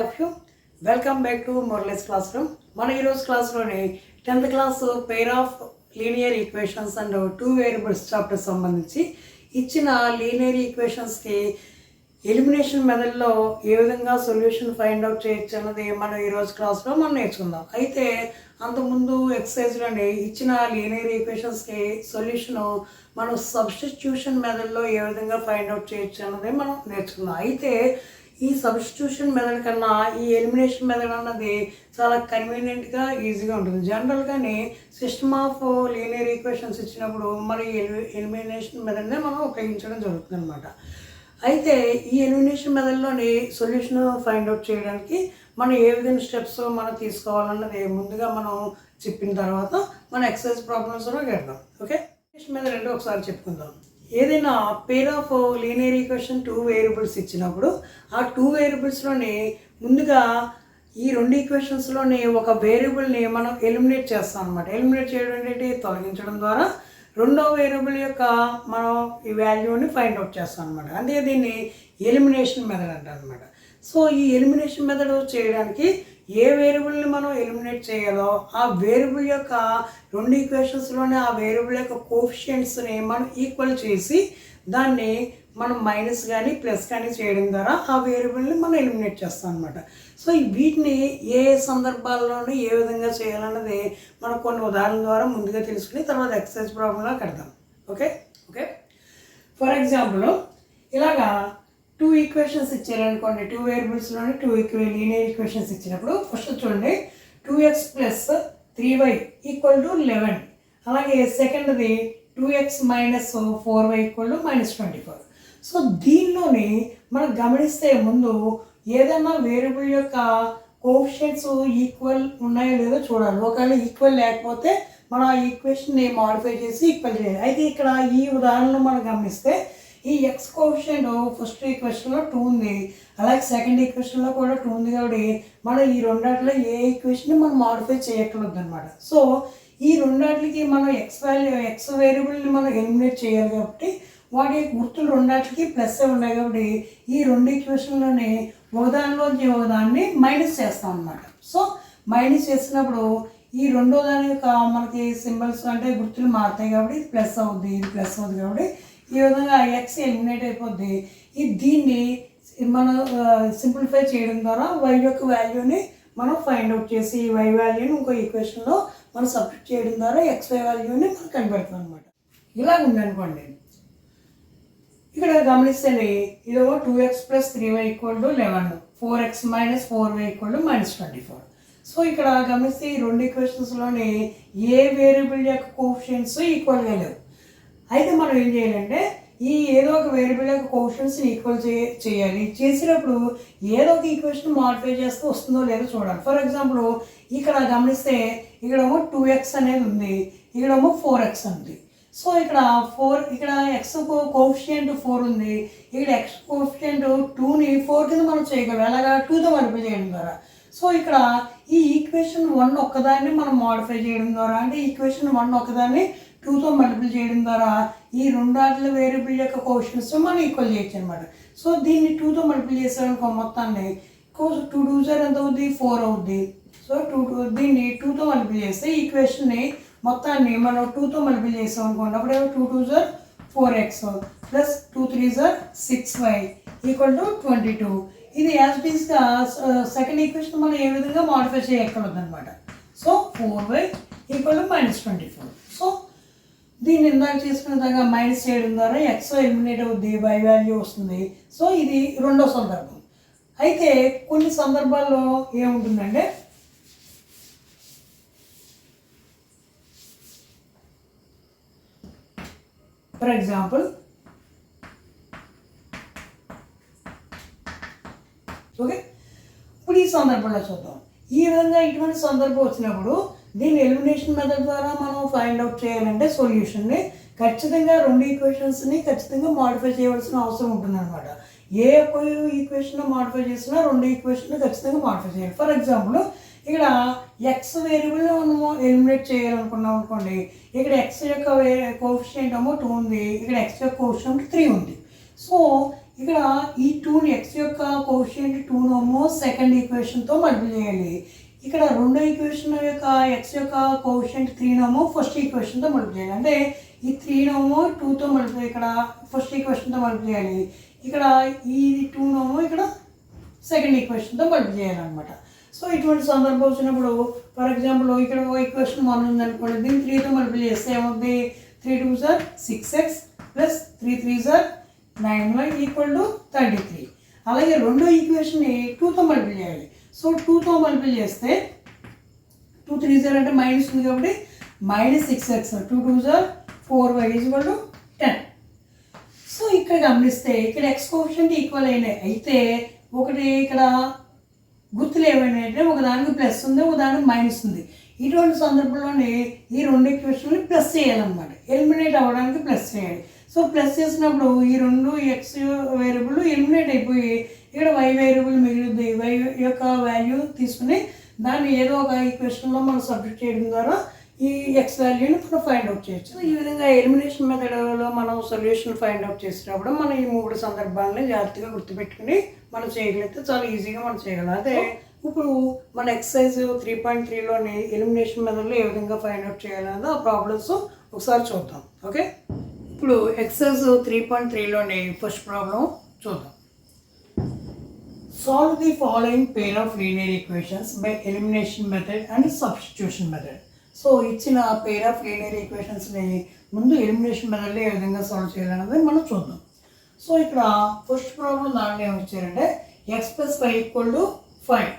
of you. Welcome back to Morales Classroom. మన ఈరోజు క్లాస్లోని 10th class pair of linear equations and two variables chapter సంబంధించి ఇచ్చిన linear ఈక్వేషన్స్కి elimination మెథడ్లో ఏ విధంగా solution find out చేయొచ్చు అన్నది మనం ఈరోజు క్లాస్లో మనం నేర్చుకుందాం. అయితే అంతకుముందు ఎక్సర్సైజ్లోని ఇచ్చిన లీనియర్ ఈక్వేషన్స్కి సొల్యూషను మనం సబ్స్టిట్యూషన్ మెథడ్లో ఏ విధంగా ఫైండ్ అవుట్ చేయొచ్చు అన్నది మనం నేర్చుకుందాం. అయితే ఈ సబ్స్టిట్యూషన్ మెథడ్ కన్నా ఈ ఎలిమినేషన్ మెథడ్ అన్నది చాలా కన్వీనియంట్గా ఈజీగా ఉంటుంది. జనరల్గానే సిస్టమ్ ఆఫ్ లీనియర్ ఈక్వేషన్స్ ఇచ్చినప్పుడు మరి ఎలిమినేషన్ మెథడ్నే మనం ఉపయోగించడం జరుగుతుంది అనమాట. అయితే ఈ ఎలిమినేషన్ మెథడ్లోని సొల్యూషన్ ఫైండ్ అవుట్ చేయడానికి మనం ఏ విధంగా స్టెప్స్ మనం తీసుకోవాలన్నది ముందుగా మనం చెప్పిన తర్వాత మన ఎక్సర్సైజ్ ప్రాబ్లమ్స్లో వెళ్దాం. ఓకే, ఎలిమినేషన్ మెథడ్ అంటే ఒకసారి చెప్పుకుందాం. ఏదైనా pair of linear equation two variables ఇచ్చినప్పుడు ఆ టూ వేరియబుల్స్లోని ముందుగా ఈ రెండు ఈక్వేషన్స్లోని ఒక వేరియబుల్ని మనం ఎలిమినేట్ చేస్తాం అనమాట. ఎలిమినేట్ చేయడం ఏంటి, తొలగించడం ద్వారా రెండో వేరియబుల్ యొక్క మనం ఈ వాల్యూని ఫైండ్ అవుట్ చేస్తాం అనమాట. అంటే దీన్ని ఎలిమినేషన్ మెథడ్ అంటారు అనమాట. సో ఈ ఎలిమినేషన్ మెథడ్ చేయడానికి ఏ వేరియబుల్ని మనం ఎలిమినేట్ చేయాలో ఆ వేరియబుల్ యొక్క రెండు ఈక్వేషన్స్లోనే ఆ వేరియబుల్ యొక్క కోఎఫిషియెంట్స్ని మనం ఈక్వల్ చేసి దాన్ని మనం మైనస్ కానీ ప్లస్ కానీ చేయడం ద్వారా ఆ వేరియబుల్ని మనం ఎలిమినేట్ చేస్తాం అనమాట. సో వీటిని ఏ సందర్భాల్లోనూ ఏ విధంగా చేయాలన్నది మనం కొన్ని ఉదాహరణల ద్వారా ముందుగా తెలుసుకుని తర్వాత ఎక్సర్సైజ్ ప్రాబ్లంలో కడదాం. ఓకే ఓకే ఫర్ ఎగ్జాంపుల్ ఇలాగా టూ ఈక్వేషన్స్ ఇచ్చారనుకోండి, టూ వేరియబుల్స్లోనే లీనియర్ ఈక్వేషన్స్ ఇచ్చినప్పుడు ఫస్ట్ చూడండి 2x plus 3y equal to 11, అలాగే సెకండ్ది 2x minus 4y equal to -24. So దీనిలోని మనం గమనిస్తే ముందు ఏదైనా వేరియబుల్ యొక్క కోఎఫిషియెంట్స్ ఈక్వల్ ఉన్నాయో లేదో చూడాలి. ఒకవేళ ఈక్వల్ లేకపోతే మనం ఆ ఈక్వేషన్ని మాడిఫై చేసి ఈక్వల్ చేయాలి. అయితే ఇక్కడ ఈ ఉదాహరణలో మనం గమనిస్తే ఈ ఎక్స్ కోఎఫిషియంట్ ఫస్ట్ ఈక్వేషన్లో 2 ఉంది, అలాగే సెకండ్ ఈక్వేషన్లో కూడా 2 ఉంది. కాబట్టి మనం ఈ రెండాటిలో ఏ ఈక్వేషన్ మనం మాడిఫై చేయక్కర్లేదు అనమాట. సో ఈ రెండాటికి మనం ఎక్స్ వేరియబుల్ని మనం ఎలిమినేట్ చేయాలి కాబట్టి వాటి గుర్తులు రెండాటికి ప్లస్ ఉన్నాయి. కాబట్టి ఈ రెండు ఈక్వేషన్లోనే ఒకదానిలోంచి ఒకదాన్ని మైనస్ చేస్తాం అనమాట. సో మైనస్ చేసినప్పుడు ఈ రెండో దాని యొక్క మనకి సింబల్స్ అంటే గుర్తులు మారుతాయి కాబట్టి ఇది ప్లస్ అవుద్ది, ఇది ప్లస్ అవుతుంది. కాబట్టి ఈ విధంగా ఎక్స్ ఎలిమినేట్ అయిపోద్ది. దీన్ని మనం సింప్లిఫై చేయడం ద్వారా వై యొక్క వాల్యూని మనం ఫైండ్ అవుట్ చేసి ఈ వై వాల్యూని ఇంకో ఈక్వేషన్లో మనం సబ్స్టిట్యూట్ చేయడం ద్వారా ఎక్స్వై వాల్యూని మనం కనిపెడతాం అనమాట. ఇలా ఉందనుకోండి, ఇక్కడ గమనిస్తేనే ఇదేమో 2x plus 3y equal to 11, 4x minus 4y equal to -24. So ఇక్కడ గమనిస్తే ఈ రెండు ఈక్వేషన్స్లోనే ఏ వేరియబుల్ యొక్క కోఎఫిషియెంట్స్ ఈక్వల్గా లేవు. అయితే మనం ఏం చేయాలంటే ఈ ఏదో ఒక వేరియబుల్ యొక్క కోఎఫిషియెంట్స్ని ఈక్వల్ చేయాలి. చేసినప్పుడు ఏదో ఒక ఈక్వేషన్ మాడిఫై చేస్తే వస్తుందో లేదో చూడాలి. ఫర్ ఎగ్జాంపుల్ ఇక్కడ గమనిస్తే ఇక్కడేమో 2x అనేది ఉంది, ఇక్కడేమో 4x ఉంది. సో ఇక్కడ ఎక్స్ కోఎఫిషియంట్ 4 ఉంది, ఇక్కడ ఎక్స్ కోఎఫిషియంట్ 2ని 4 కింద మనం చేయగలం. అలాగా 2తో మల్టిప్లై చేయడం ద్వారా. సో ఇక్కడ ఈ ఈక్వేషన్ 1 ఒక్కదాన్ని మనం మాడిఫై చేయడం ద్వారా, అంటే ఈక్వేషన్ 1 ఒక్కదాన్ని 2తో మల్టిప్లై చేయడం ద్వారా ఈ రెండాట్ల వేరియబుల్ యొక్క కోఎఫిషియెంట్స్ మనం ఈక్వల్ చేయొచ్చు అనమాట. సో దీన్ని 2తో మల్టిప్లై చేసామనుకో మొత్తాన్ని 2 2 ఎంత అవుద్ది, 4 అవుద్ది. సో దీన్ని 2తో మల్టిప్లై చేస్తే ఈక్వేషన్ని మొత్తాన్ని మనం 2తో మల్టిప్లై చేసాం అనుకోండి. అప్పుడు 2 2 4x plus 2 3 6y equal to 22. ఇది యాజ్ ఇట్ ఈస్గా సెకండ్ ఈక్వేషన్ మనం ఏ విధంగా మాడిఫై చేయక్కర్లేదు అనమాట. So 4y equal to -24. So దీన్ని ఇందాక చేసుకున్న విధంగా మైనస్ చేయడం ద్వారా ఎక్స్ ఎలిమినేట్ అవుద్ది, వై వాల్యూ వస్తుంది. సో ఇది రెండో సందర్భం. అయితే కొన్ని సందర్భాల్లో ఏముంటుందంటే ఫర్ ఎగ్జాంపుల్ ఓకే, ఇప్పుడు ఈ సందర్భంలో చూద్దాం. ఈ విధంగా ఇటువంటి సందర్భం వచ్చినప్పుడు దీని ఎలిమినేషన్ మెథడ్ ద్వారా మనం ఫైండ్ అవుట్ చేయాలంటే సొల్యూషన్ని ఖచ్చితంగా రెండు ఈక్వేషన్స్ని ఖచ్చితంగా మాడిఫై చేయవలసిన అవసరం ఉంటుంది అనమాట. ఏ ఒక్క ఈక్వేషన్ మాడిఫై చేసినా రెండు ఈక్వేషన్ ఖచ్చితంగా మాడిఫై చేయాలి. ఫర్ ఎగ్జాంపుల్ ఇక్కడ ఎక్స్ వేరియబుల్ని మనము ఎలిమినేట్ చేయాలనుకున్నాం అనుకోండి, ఇక్కడ ఎక్స్ యొక్క కోఎఫిషియంట్ ఏమో 2 ఉంది, ఇక్కడ ఎక్స్ యొక్క కోఎఫిషియంట్ 3 ఉంది. సో ఇక్కడ ఈ 2ని ఎక్స్ యొక్క కోషియంట్ 2 సెకండ్ ఈక్వేషన్తో మల్టిప్లై చేయాలి. ఇక్కడ రెండో ఈక్వేషన్ యొక్క ఎక్స్ యొక్క కోషియంట్ 3 ఫస్ట్ ఈక్వేషన్తో మల్టిప్లై చేయాలి. అంటే ఈ 3 2తో మల్టిప్లై ఇక్కడ ఫస్ట్ ఈక్వేషన్తో మల్టిప్లై చేయాలి. ఇక్కడ ఈ 2 ఇక్కడ సెకండ్ ఈక్వేషన్తో మల్టిప్లై చేయాలన్నమాట. సో ఇటువంటి సందర్భం వచ్చినప్పుడు ఫర్ ఎగ్జాంపుల్ ఇక్కడ ఒక ఈక్వేషన్ 1 ఉందనుకోండి, దీన్ని 3తో మల్టిప్లై చేస్తే ఏమవుతుంది, 3 2s are 6x plus 3 3s are 9y equal to 33. అలాగే రెండో ఈక్వేషన్ని 2తో మల్టిప్లై చేయాలి. సో 2తో మల్టిప్లై చేస్తే 2 3s are అంటే మైనస్ ఉంది కాబట్టి minus 6x 2 2s are 4y equal to 10. So ఇక్కడ గమనిస్తే ఇక్కడ ఎక్స్ కోఎఫిషియంట్ ఈక్వల్ అయినాయి. అయితే ఒకటి ఇక్కడ గుర్తులు ఏమైనా అంటే ఒకదానికి ప్లస్ ఉంది, ఒకదానికి మైనస్ ఉంది. ఇటువంటి సందర్భంలోనే ఈ రెండు ఈక్వేషన్ని ప్లస్ చేయాలన్నమాట. ఎలిమినేట్ అవ్వడానికి ప్లస్ చేయాలి. సో ప్లస్ చేసినప్పుడు ఈ రెండు ఎక్స్ వేరియబుల్ ఎలిమినేట్ అయిపోయి ఇక్కడ వై వేరియబుల్ మిగులుద్ది. వై యొక్క వాల్యూ తీసుకుని దాన్ని ఏదో ఒక ఈక్వేషన్లో మనం సబ్స్టిట్యూట్ చేయడం ద్వారా ఈ ఎక్స్ వాల్యూని మనం ఫైండ్ అవుట్ చేయొచ్చు. ఈ విధంగా ఎలిమినేషన్ మెథడ్లో మనం సొల్యూషన్ ఫైండ్ అవుట్ చేసినప్పుడు మనం ఈ 3 సందర్భాలని జాగ్రత్తగా గుర్తుపెట్టుకుని మనం చేయగలిగితే చాలా ఈజీగా మనం చేయగలం. అదే ఇప్పుడు మన ఎక్సర్సైజ్ 3.3లోని ఎలిమినేషన్ మెథడ్లో ఏ విధంగా ఫైండ్ అవుట్ చేయాలన్నది ఆ ప్రాబ్లమ్స్ ఒకసారి చూద్దాం. ఓకే, ఇప్పుడు ఎక్సర్సైజ్ 3.3లోని ఫస్ట్ ప్రాబ్లం చూద్దాం. Solve the following pair of linear equations by elimination method and substitution method. So ఇచ్చిన పేర్ ఆఫ్ లీనియర్ ఈక్వేషన్స్ని ముందు ఎలిమినేషన్ మెథడ్లో ఏ విధంగా సాల్వ్ చేయాలన్నది మనం చూద్దాం. సో ఇక్కడ ఫస్ట్ ప్రాబ్లం దాంట్లో ఏమి ఇచ్చారంటే x plus y equal to 5.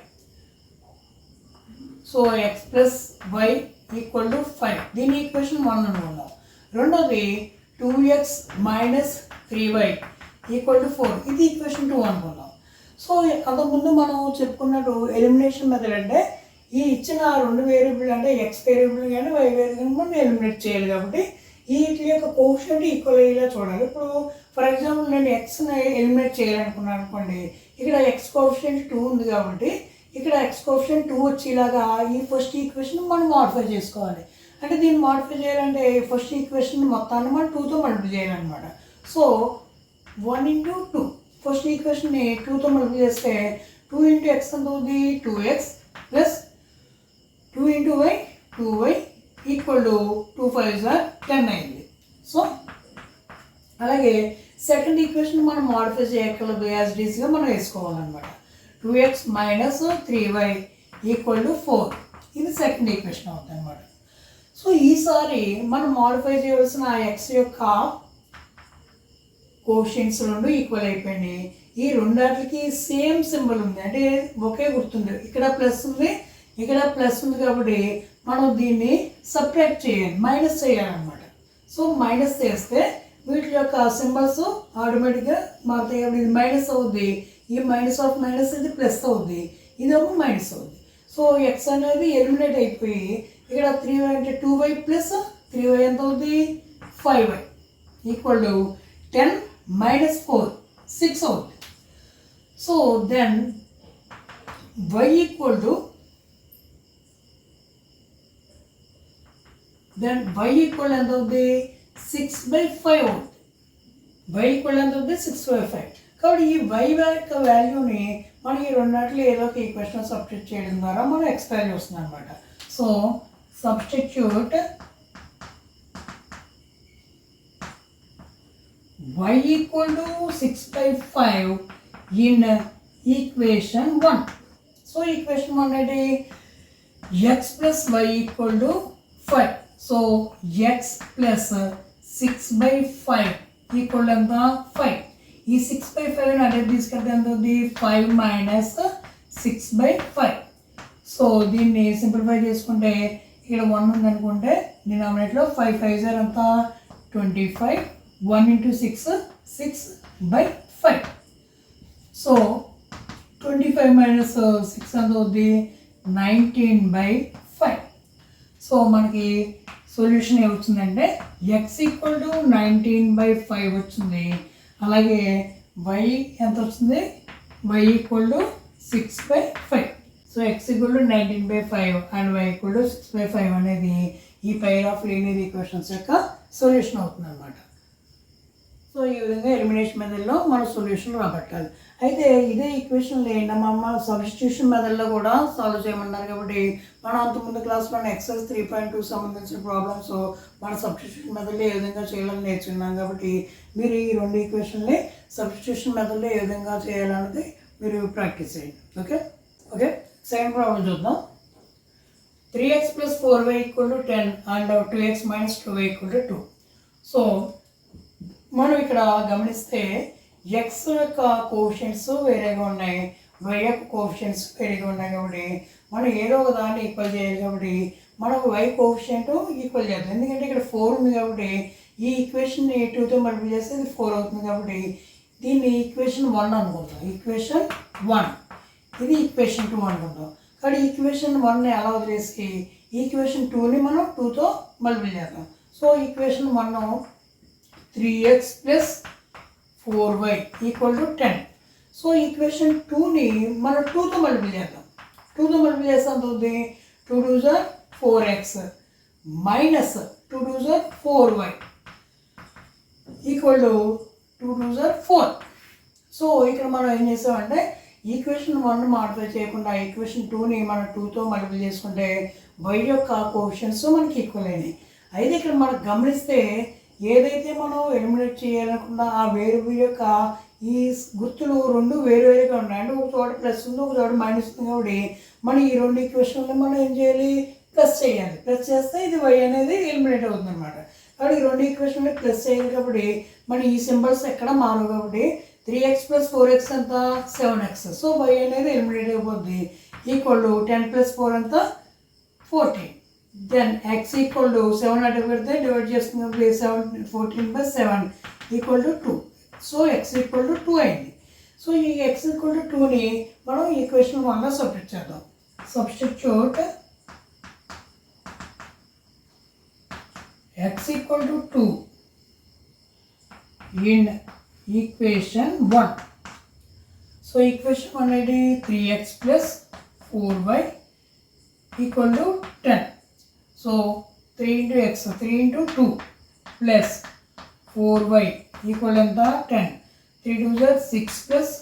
So x plus y equal to 5 దీని ఈక్వేషన్ 1 అనుకుందాం. రెండోది 2x minus 3y equal to 4 ఇది ఈక్వేషన్ 2 అనుకుందాం. సో అంతకుముందు మనం చెప్పుకున్నట్టు ఎలిమినేషన్ మెథడ్ అంటే ఈ ఇచ్చిన రెండు వేరియబుల్ అంటే ఎక్స్ వేరియబుల్ కానీ వై వేరియబుల్ మనం ఎలిమినేట్ చేయాలి. కాబట్టి వీటి యొక్క కోషియంట్ ఈక్వల్ అయ్యేలా చూడాలి. ఇప్పుడు ఫర్ ఎగ్జాంపుల్ నేను ఎక్స్ని ఎలిమినేట్ చేయాలనుకున్నాను అనుకోండి, ఇక్కడ ఎక్స్ కోషియంట్ 2 ఉంది కాబట్టి ఇక్కడ ఎక్స్ కోషియంట్ 2 వచ్చేలాగా ఈ ఫస్ట్ ఈక్వేషన్ మనం మాడిఫై చేసుకోవాలి. అంటే దీన్ని మాడిఫై చేయాలంటే ఫస్ట్ ఈక్వేషన్ మొత్తాన్ని మనం 2తో మల్టిప్లై చేయాలన్నమాట. సో 1 into 2 ఫస్ట్ ఈక్వేషన్ని 2తో మల్టిప్లై చేస్తే 2 into x ఎంత అవుతుంది, 2x plus 2 into y 2y equal to 2 5s are 10 అయింది. సో అలాగే సెకండ్ ఈక్వేషన్ మనం మాడిఫై చేయగలదు, యాజ్ డీస్గా మనం వేసుకోవాలన్నమాట. 2x minus 3y equal to 4 ఇది సెకండ్ ఈక్వేషన్ అవుతుంది అనమాట. సో ఈసారి మనం మాడిఫై చేయవలసిన ఎక్స్ యొక్క కోషియంట్స్ రెండు ఈక్వల్ అయిపోయినాయి. ఈ రెండాటికి సేమ్ సింబల్ ఉంది, అంటే ఒకే గుర్తుంది. ఇక్కడ ప్లస్ ఉంది, ఇక్కడ ప్లస్ ఉంది కాబట్టి మనం దీన్ని సపరేట్ చేయాలి, మైనస్ చేయాలన్నమాట. సో మైనస్ చేస్తే వీటి యొక్క సింబల్స్ ఆటోమేటిక్గా మారుతాయి. కాబట్టి ఇది మైనస్ అవుద్ది, ఈ మైనస్ ఆఫ్ మైనస్ ఇది ప్లస్ అవుద్ది, ఇదేమో మైనస్ అవుద్ది. సో ఎక్స్ అనేది ఎలిమినేట్ అయిపోయి ఇక్కడ 3y అంటే 2y ప్లస్ 3y ఎంత అవుద్ది, 5y ఈక్వల్ టు 10 మైనస్ 4 6 అవుద్ది. So then y equal to ఎంత అవుద్ది, 6/5 అవుతుంది. y ఈక్వల్ ఎంత అవుతుంది, 6/5. కాబట్టి ఈ y యొక్క వాల్యూని మనం ఈ రెండాట్లో ఏదో ఒక ఈక్వేషన్ సబ్స్టిట్యూట్ చేయడం ద్వారా మనం ఎక్స్ వాల్యూ వస్తుంది అనమాట. So substitute y equal to 6/5 in equation 1. So equation 1 అంటే x plus y equal to 5. So x plus 6/5 equal ఎంత, 5. ఈ 6/5 అదే తీసుకెళ్తే ఎంత అవుతుంది, 5 మైనస్ 6/5. సో దీన్ని సింప్లిఫై చేసుకుంటే ఇక్కడ 1 ఉందనుకుంటే డినామినేట్లో 5 5s are అంతా 25. 1 into 6 6/5. సో 25 మైనస్ 6 ఎంత అవుతుంది, 19/5. సో మనకి సొల్యూషన్ ఏమొచ్చిందంటే ఎక్స్ ఈక్వల్ టు 19/5 వచ్చింది. అలాగే వై ఎంత వచ్చింది, y equal to 6/5. So x equal to 19/5 and y equal to 6/5 అనేది ఈ పైర్ ఆఫ్ లీనియర్ ఈక్వేషన్స్ యొక్క సొల్యూషన్ అవుతుంది అన్నమాట. సో ఈ విధంగా ఎలిమినేషన్ మెథడ్లో మన సొల్యూషన్ రాబట్టాలి. అయితే ఇదే ఈక్వేషన్ని మన సబ్స్టిట్యూషన్ మెథడ్లో కూడా సాల్వ్ చేయమన్నారు. కాబట్టి మనం అంతకుముందు క్లాస్లో ఎక్సర్సైజ్ 3.2 సంబంధించిన ప్రాబ్లమ్స్ మన సబ్స్టిట్యూషన్ మెథడ్లో ఏ విధంగా చేయాలని నేర్చుకున్నాం. కాబట్టి మీరు ఈ రెండు ఈక్వేషన్ని సబ్స్టిట్యూషన్ మెథడ్లో ఏ విధంగా చేయాలన్నది మీరు ప్రాక్టీస్ చేయండి. ఓకే సెకండ్ ప్రాబ్లం చూద్దాం. 3x + 4y = 10 and 2x - 2y = 2. So మనం ఇక్కడ గమనిస్తే x యొక్క కోఎఫిషియెంట్స్ వేరేగా ఉన్నాయి, y యొక్క కోఎఫిషియెంట్స్ వేరేగా ఉన్నాయి. కాబట్టి మనం ఏదో ఒక దాన్ని ఈక్వల్ చేయాలి. కాబట్టి మనకు y కోఎఫిషియెంట్ ఈక్వల్ చేద్దాం. ఎందుకంటే ఇక్కడ 4 ఉంది కాబట్టి ఈ ఈక్వేషన్ని 2తో మల్టిప్లై చేస్తే ఇది 4 అవుతుంది. కాబట్టి దీన్ని ఈక్వేషన్ 1 అనుకుంటాం. ఈక్వేషన్ 1 ఇది ఈక్వేషన్ 2 అనుకుంటాం. కాబట్టి ఈక్వేషన్ 1ని అలా వదిలేసి ఈక్వేషన్ 2ని మనం 2తో మల్టిప్లై చేద్దాం. So equation 1 3x + 4y = 10. So equation 2ని మనం 2తో మల్టిప్లై చేద్దాం. 2తో మల్టిప్లై చేస్తే ఎంత అవుతుంది? 2 * 2 = 4x - 2 * 2 = 4y = 2 * 2 = 4. సో ఇక్కడ మనం ఏం చేసామంటే ఈక్వేషన్ 1 మాడిఫై చేయకుండా ఈక్వేషన్ 2ని మనం 2తో మల్టిప్లై చేసుకుంటే y యొక్క కోఎఫిషియెంట్స్ మనకి ఈక్వల్ అయినాయి. అయితే ఇక్కడ మనం గమనిస్తే ఏదైతే మనం ఎలిమినేట్ చేయాలనుకున్నా ఆ వేరియబుల్ యొక్క ఈ గుర్తులు రెండు వేరువేరుగా ఉన్నాయి. అంటే ఒక చోట ప్లస్ ఉంది, ఒక చోట మైనస్ ఉంది. కాబట్టి మనం ఈ రెండు ఈక్వేషన్లు మనం ఏం చేయాలి? ప్లస్ చేయాలి. ప్లస్ చేస్తే ఇది y అనేది ఎలిమినేట్ అవుతుంది అనమాట. కాబట్టి ఈ రెండు ఈక్వేషన్లు ప్లస్ చేయాలి. కాబట్టి మన ఈ సింబల్స్ ఎక్కడ మారవు. కాబట్టి 3x + 4x ఎంత? 7x. సో y అనేది ఎలిమినేట్ అయిపోద్ది. = 10 + 4 ఎంత? 14. దెన్ x = 7 అటు పెడితే డివైడ్ చేస్తున్నప్పుడు 14/7 = 2. సో x = 2 అయింది. సో ఈ x = 2ని మనం ఈక్వేషన్ 1లో సబ్స్టిట్యూట్ చేద్దాం. Substitute x = 2 in equation 1. So equation 1 అనేది 3x + 4y = 10. So 3 × x 3 × 2 + 4y = ఎంత? 10. 3 * 2 = 6 +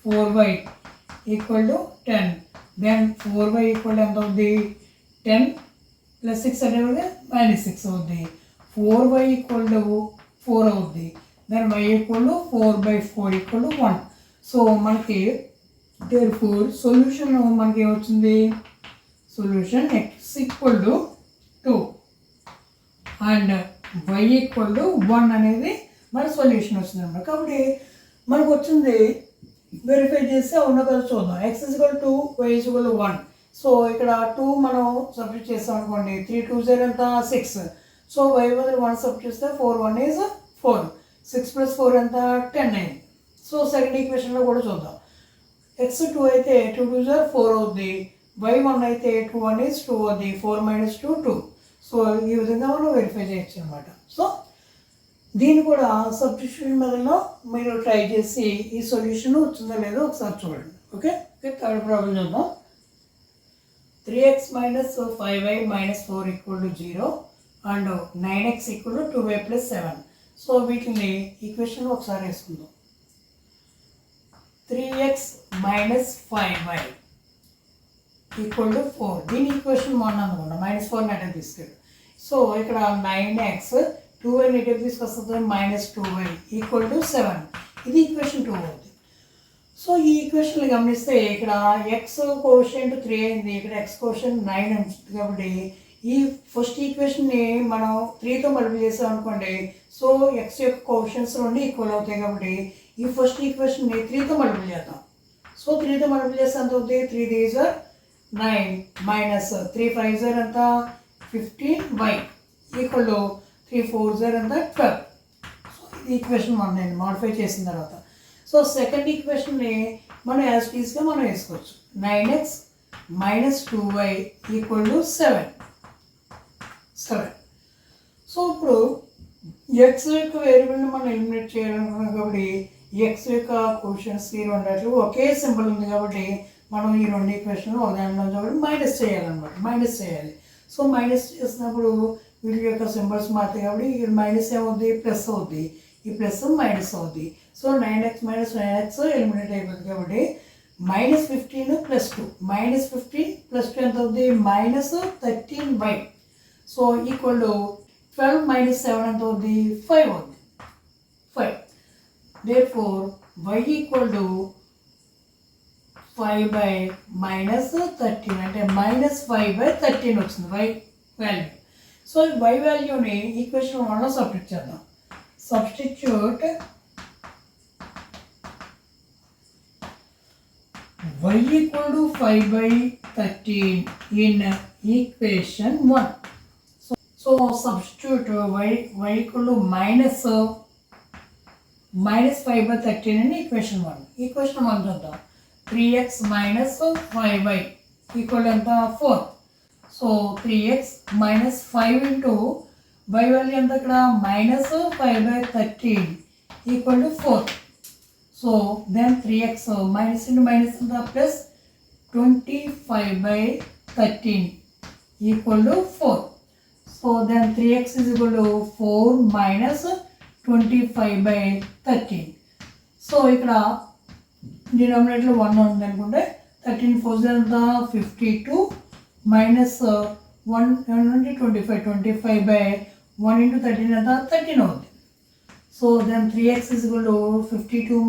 4y = 10. దెన్ 4y = ఎంత అవుద్ది? 10 + 6 అంటే -6 అవుద్ది. 4y = 4 అవుద్ది. Then y = 4/4 = 1. సో మనకి therefore సొల్యూషన్ మనకి ఏమొచ్చింది? సొల్యూషన్ x = 2 అండ్ y = 1 అనేది మన సొల్యూషన్ వచ్చింది అన్నమాట. కాబట్టి మనకు వచ్చింది వెరిఫై చేస్తే ఉన్న కదా చూద్దాం. x = 2, y = 1. సో ఇక్కడ 2 మనం సబ్స్టిట్యూట్ చేస్తాం అనుకోండి. 3 * 2 = ఎంత? 6. సో y బదులు 1 సబ్స్టిట్యూట్ చేస్తే 4 = 1 = 4. 6 + 4 ఎంత? 10 అయింది. సో సెకండ్ ఈక్వేషన్లో కూడా చూద్దాం. x 2 అయితే 2 * 2 = 4 అవుద్ది. y 1 అయితే 2 = 1 = 2 అవుద్ది. 4 - 2 2. సో ఈ విధంగా మనం వెరిఫై చేయొచ్చు అనమాట. సో దీన్ని కూడా సబ్స్టిట్యూషన్ మెథడ్లో మీరు ట్రై చేసి ఈ సొల్యూషన్ వచ్చిందో లేదో ఒకసారి చూడండి. ఓకే థర్డ్ ప్రాబ్లం చూద్దాం. 3x - 5y - 4 = 0 and 9x = 2y + 7. So వీటిని ఈక్వేషన్ ఒకసారి వేసుకుందాం. 3x - 5y = 4. దీని ఈక్వేషన్ 1 అనుకుంటాం. -4 నెగటివ్ తీసుకెళ్ళి. సో ఇక్కడ 9x 2y నెగటివ్ తీసుకొస్తుంది. -2y = 7. ఇది ఈక్వేషన్ 2 అవుతుంది. సో ఈ ఈక్వేషన్ గమనిస్తే ఇక్కడ x కోఎఫిషియంట్ 3 అయింది, ఇక్కడ x కోఎఫిషియంట్ 9 ఉంటుంది. కాబట్టి ఈ ఫస్ట్ ఈక్వేషన్ని మనం 3తో మల్టిప్లై చేసాం అనుకోండి. సో x యొక్క కోఎఫిషియంట్స్ రెండు ఈక్వల్ అవుతాయి. కాబట్టి ఈ ఫస్ట్ ఈక్వేషన్ని 3తో మల్టిప్లై చేద్దాం. సో 3తో మల్టిప్లై చేస్తే ఎంత అవుతుంది? 3 × 3 = 9 - 3 × 5 = ఎంత? 15y = 3 × 4 = ఎంత? 12. సో ఇది ఈక్వేషన్ 1 నేను మాడిఫై చేసిన తర్వాత. సో సెకండ్ ఈక్వేషన్ని మనం యాజ్ టీస్గా మనం వేసుకోవచ్చు. 9x - 2y = 7. సో ఇప్పుడు x యొక్క వేరియబుల్ని మనం ఎలిమినేట్ చేయాలనుకున్నాం. కాబట్టి x యొక్క కోఎఫిషియంట్స్ ఈ రెండిట్లు ఒకే సింబల్ ఉంది. కాబట్టి మనం ఈ రెండు ఈక్వేషన్లు ఒకదానిలో కాబట్టి మైనస్ చేయాలన్నమాట. మైనస్ చేయాలి. సో మైనస్ చేసినప్పుడు వీటి యొక్క సింబల్స్ మారుతాయి. కాబట్టి ఇక్కడ మైనస్ ఏమవుద్ది? ప్లస్ అవుద్ది. ఈ ప్లస్ మైనస్ అవుద్ది. So 9x minus 9x eliminate అయిపోతుంది కాబట్టి -15 + 2 -15 + 2 ఎంత అవుతుంది -13y. సో ఈక్వల్ టు 12 - 7 ఎంత అవుతుంది 5 అవుతుంది 5. therefore y ఈక్వల్ టు 5/-13 అంటే -5/13 వచ్చింది y వాల్యూ. సో y వాల్యూని ఈక్వేషన్ 1లో సబ్స్టిట్యూట్ చేద్దాం. Substitute y equal to 5/13 in equation 1. So substitute y equal to -5/13 in equation 1. Equation 1 చూద్దాం. 3x - 5y ఈక్వల్ ఎంత 4. So 3x - 5 into y value ఎంత ఇక్కడ -5/13 equal to 4. So then 3x minus into minus ఎంత plus 25/13 equal to 4. So then 3x is equal to 4 - 25/13. So ఇక్కడ డినామినేట్లో 1 ఉంది అనుకుంటే 13 4 ఎంత 52 మైనస్ 1 25/1 ఇంటూ 13 ఎంత 13 అవుతుంది. So then 3x is equal to 52 -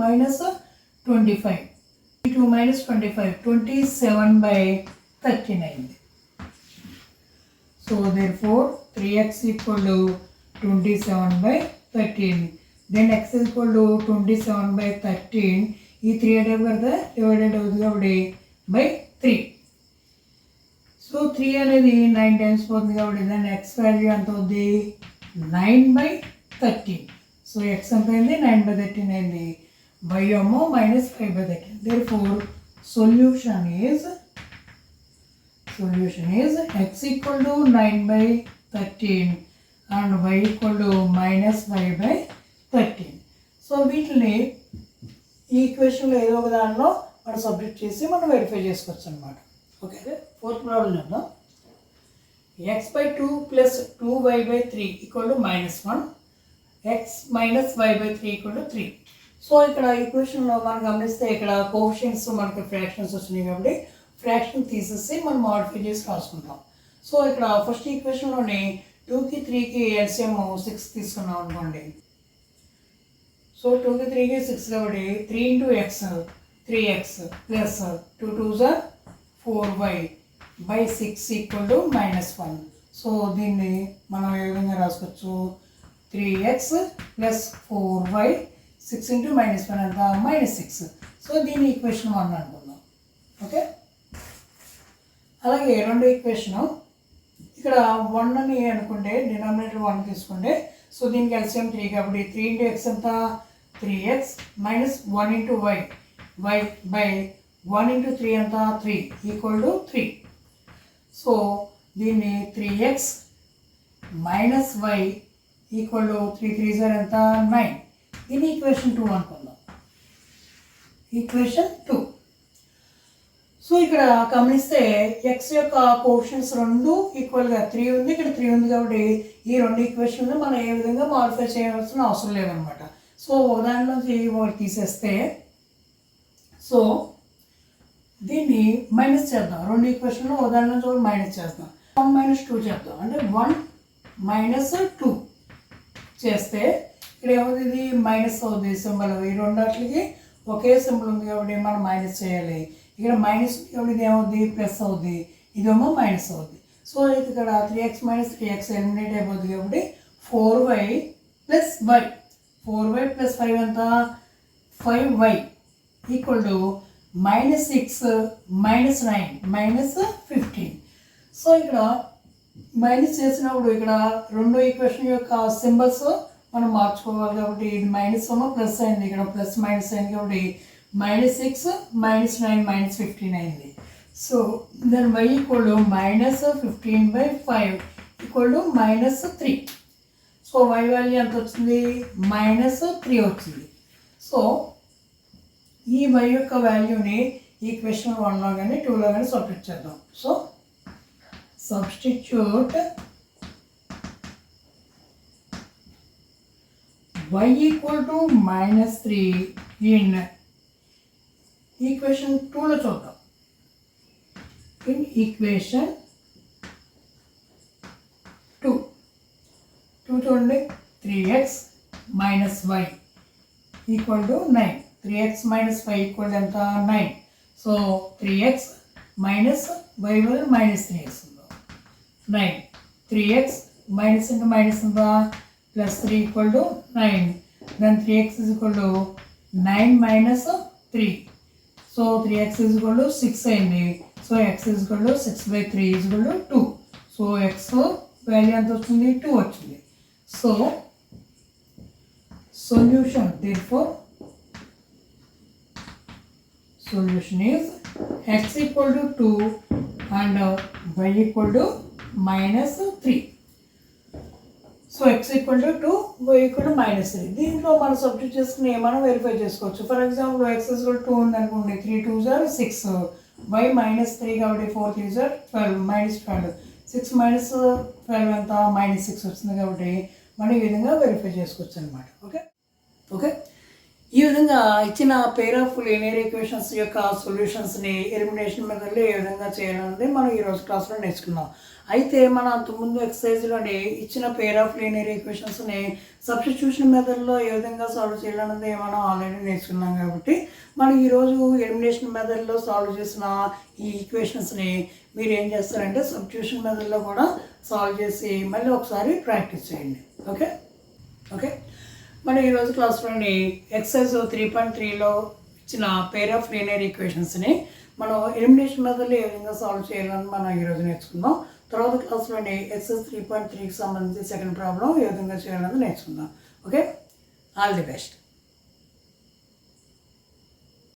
25 52 - 25 27/13 అయింది. So therefore 3x equal to 27/13. Then x equal to 27/13. ఈ 3 డివైడెడ్ అవుతుంది కాబట్టి /3. సో 3 అనేది 9 టైమ్స్ పోతుంది కాబట్టి దాని x వాల్యూ ఎంత అవుతుంది 9/13. సో x ఎంత అయింది 9/13 అయింది. y ఏమో -5/13. therefore solution is x equal to 9/13 and y equal to -5/13. So వీటిని ఈ ఈక్వేషన్లో ఏదో ఒక దానిలో మనం సబ్స్టిట్యూట్ చేసి మనం వెరిఫై చేసుకోవచ్చు అనమాట. ఓకే, ఫోర్త్ ప్రాబ్లం చేద్దాం. x/2 + 2y/3 = -1, x - y/3 = 3. So ఇక్కడ ఈక్వేషన్లో మనం గమనిస్తే ఇక్కడ కోఎఫిషియెంట్స్ మనకి ఫ్రాక్షన్స్ వచ్చినాయి కాబట్టి ఫ్రాక్షన్ తీసేసి మనం మాడిఫై చేసి రాసుకుంటాం. సో ఇక్కడ ఫస్ట్ ఈక్వేషన్లోని 2కి 3కి ఎల్సిఎం 6 తీసుకున్నాం అనుకోండి. సో 2కి 3కి 6 కాబట్టి 3 × x 3x plus 2 2s 4y/6 = -1. So దీన్ని మనం ఏ విధంగా రాసుకోవచ్చు 3x + 4y 6 × -1 ఎంత -6. సో దీని ఈక్వేషన్ 1 అనుకుందాం. ఓకే, అలాగే రెండో ఈక్వేషను ఇక్కడ 1 అని అనుకుంటే డినామినేటర్ 1 తీసుకుంటే సో దీనికి ఎల్సిఎం 3 కాబట్టి 3 × x ఎంత 3x - 1 × y y/1 × 3 ఎంత 3 = 3. సో దీన్ని 3x - y = 3 3s ఎంత 9. దీన్ని ఈక్వేషన్ 2 అనుకుందాం. ఈక్వేషన్ 2. సో ఇక్కడ గమనిస్తే x యొక్క కోఎఫిషియెంట్స్ రెండు ఈక్వల్గా 3 ఉంది, ఇక్కడ 3 ఉంది కాబట్టి ఈ రెండు ఈక్వేషన్లు మనం ఏ విధంగా మాడిఫై చేయాల్సిన అవసరం లేదనమాట. సో దాని నుంచి ఒకటి తీసేస్తే సో దీన్ని మైనస్ చేద్దాం. రెండు ఈక్వేషన్లు దాని నుంచి ఒకటి మైనస్ చేద్దాం. 1 - 2 చేద్దాం. అంటే 1 - 2 చేస్తే ఇక్కడ ఏమవుతుంది ఇది మైనస్ అవుతుంది సింబల్. ఈ రెండాటికి ఒకే సింబల్ ఉంది కాబట్టి మనం మైనస్ చేయాలి. ఇక్కడ మైనస్ కాబట్టి ఇది ఏమవుతుంది ప్లస్ అవుతుంది, ఇదేమో మైనస్ అవుతుంది. సో ఇక్కడ 3x - 3x ఎలిమినేట్ అయిపోతుంది కాబట్టి 4y + y 4y + 5 ఎంత 5y = -6 - 9 -15. సో ఇక్కడ మైనస్ చేసినప్పుడు ఇక్కడ రెండో ఈక్వేషన్ యొక్క సింబల్స్ మనం మార్చుకోవాలి కాబట్టి ఇది మైనస్ ఏమో ప్లస్ అయింది, ఇక్కడ ప్లస్ మైనస్ అయింది కాబట్టి -6 - 9 -15 అయింది. సో దాని y = -15/5 = -3. సో y వాల్యూ ఎంత వచ్చింది -3 వచ్చింది. సో ఈ y యొక్క వాల్యూని ఈక్వేషన్ 1లో కానీ 2లో కానీ సబ్స్టిట్యూట్ చేద్దాం. So substitute y equal to -3 in equation 2లో చూద్దాం. ఇన్ ఈక్వేషన్ 2 చూడండి, 3x minus y equal to 9. 3x minus y equal to ఎంత? 9. సో 3x మైనస్ వై వల్ల -3x ఉందో 9. 3x మైనస్ ఇంటూ మైనస్ ఎంత? Plus 3 equal to 9. Then 3x is equal to 9 minus 3. So 3x is equal to 6 అయింది. So x is equal to 6/3 is equal to 2. So x value ఎంత వచ్చింది? 2 వచ్చింది. So solution, therefore solution is x equal to 2 and y equal to -3. So x equal to 2, y equal to -3. దీంట్లో మనం substitute చేసుకుని మనం verify చేసుకోవచ్చు. For example x equal to 2 ఉంది అనుకోండి, 3 2s are 6, y -3 కాబట్టి 4 3s are 12, -12. 6 minus 12 ఎంత? -6 వచ్చింది కాబట్టి మనం ఈ విధంగా వెరిఫై చేసుకోవచ్చు అనమాట. ఓకే, ఈ విధంగా ఇచ్చిన పేర్ ఆఫ్ లీనియర్ ఈక్వేషన్స్ యొక్క సొల్యూషన్స్ని ఎలిమినేషన్ మెథడ్లో ఏ విధంగా చేయాలన్నది మనం ఈరోజు క్లాస్లో నేర్చుకున్నాం. అయితే మనం అంతకుముందు ఎక్సర్సైజ్లోని ఇచ్చిన పేర్ ఆఫ్ లీనియర్ ఈక్వేషన్స్ని సబ్స్టిట్యూషన్ మెథడ్లో ఏ విధంగా సాల్వ్ చేయాలన్నది మనం ఆల్రెడీ నేర్చుకున్నాం కాబట్టి మనం ఈరోజు ఎలిమినేషన్ మెథడ్లో సాల్వ్ చేసిన ఈ ఈక్వేషన్స్ని మీరు ఏం చేస్తారంటే సబ్స్టిట్యూషన్ మెథడ్లో కూడా సాల్వ్ చేసి మళ్ళీ ఒకసారి ప్రాక్టీస్ చేయండి. ఓకే, మనం ఈరోజు క్లాస్లోని ఎక్సర్సైజ్ 3.3లో ఇచ్చిన పేర్ ఆఫ్ లీనియర్ ఈక్వేషన్స్ని మనం ఎలిమినేషన్ మెథడ్లో ఏ విధంగా సాల్వ్ చేయాలని మనం ఈరోజు నేర్చుకుందాం. తర్వాత క్లాస్లోని ఎక్సర్సైజ్ 3.3కి సంబంధించి సెకండ్ ప్రాబ్లం ఏ విధంగా చేయాలని నేర్చుకుందాం. Okay, all the best.